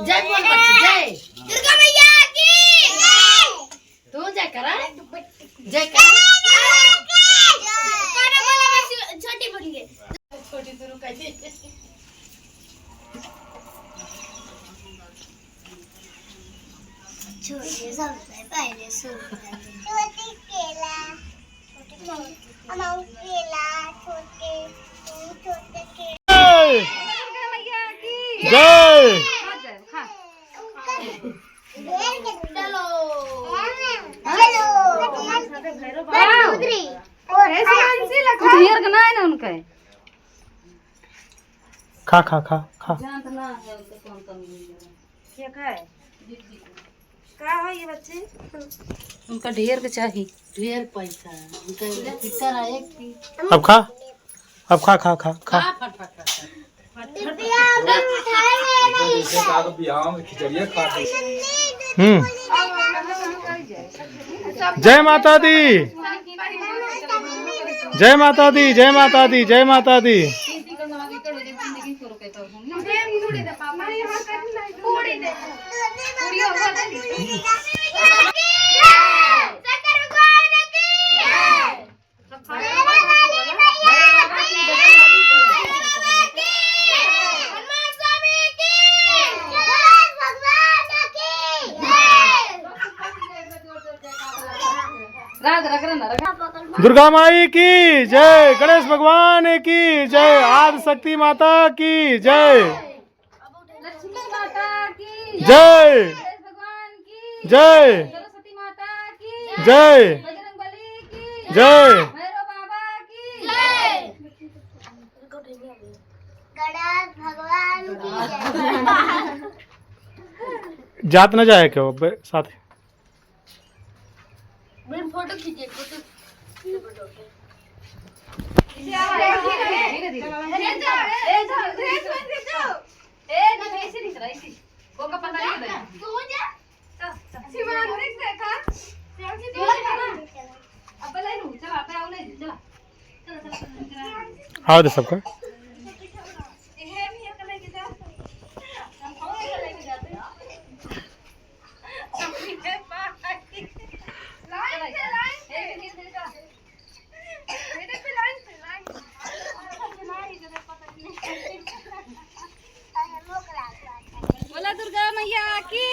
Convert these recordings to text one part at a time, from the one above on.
जय बोल बच्ची जय दुर्गा मैया की तू जय करा जय करा छोटी बोलिए छोटी शुरू कर दे छोटी सबसे पहले शुरू कर दे छोटी केला अमाउंट केला छोटे छोटे केला जय चलो उनका खा खा खा खा क्या है ये बच्चे उनका ढेर के चाहिए ढेर पैसा उनका कितना है अब खा अब खा खा खा खा जय माता दी जय माता दी जय माता दी जय माता दी दुर्गा माई की जय गणेश भगवान की जय आदि शक्ति माता की जय लक्ष्मी माता की जय भगवान की जय सरस्वती माता की जय बजरंगबली की जय भैरव बाबा की जय गणेश भगवान की जात न जाए क्यों साथ फोटो खींचिए फोटो हाँ दे सबका बोला दुर्गा मैया की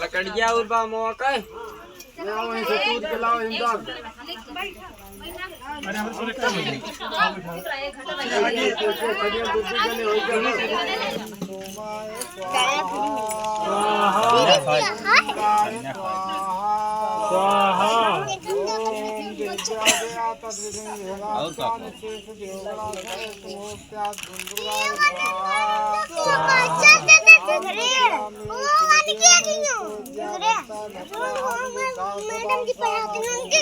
लकड़िया और बा मौका वहीं से टूट के लाओ इमदाद अरे हम सुने कम मैडम जी पढ़ाते हैं उनके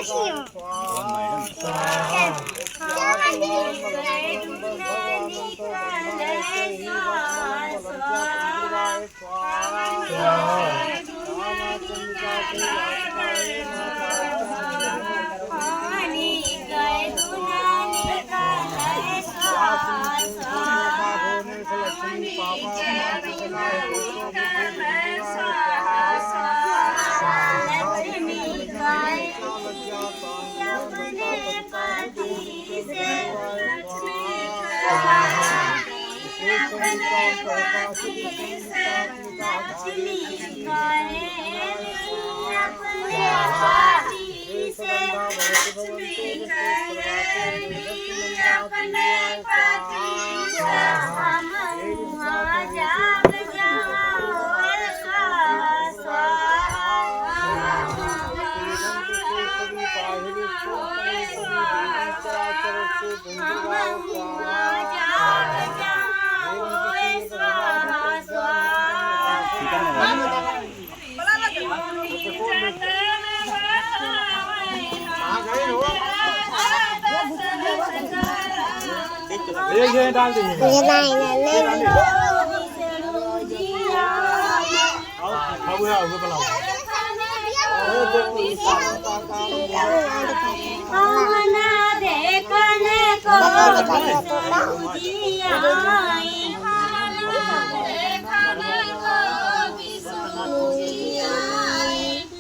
ये डाल दीजिए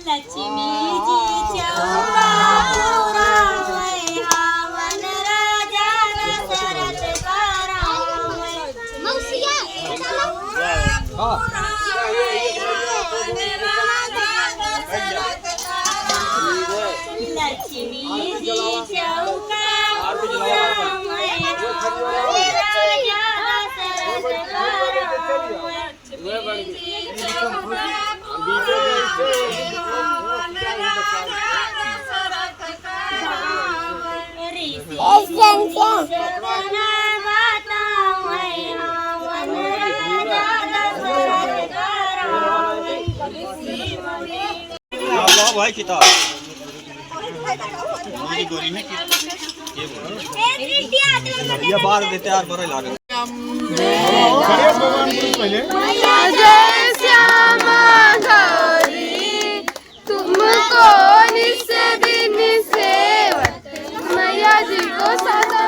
लक्ष्मी जी चौका पुरावे, हावन राजा दशरथ करावे। लक्ष्मी जी चौका पुरावे, हावन राजा दशरथ भाई किताब गोली में ये बार देते यार बड़े लागे गणेश भगवान को पहले जय श्यामा गौरी तुमको निस दिन सेवत मैया जी को सदा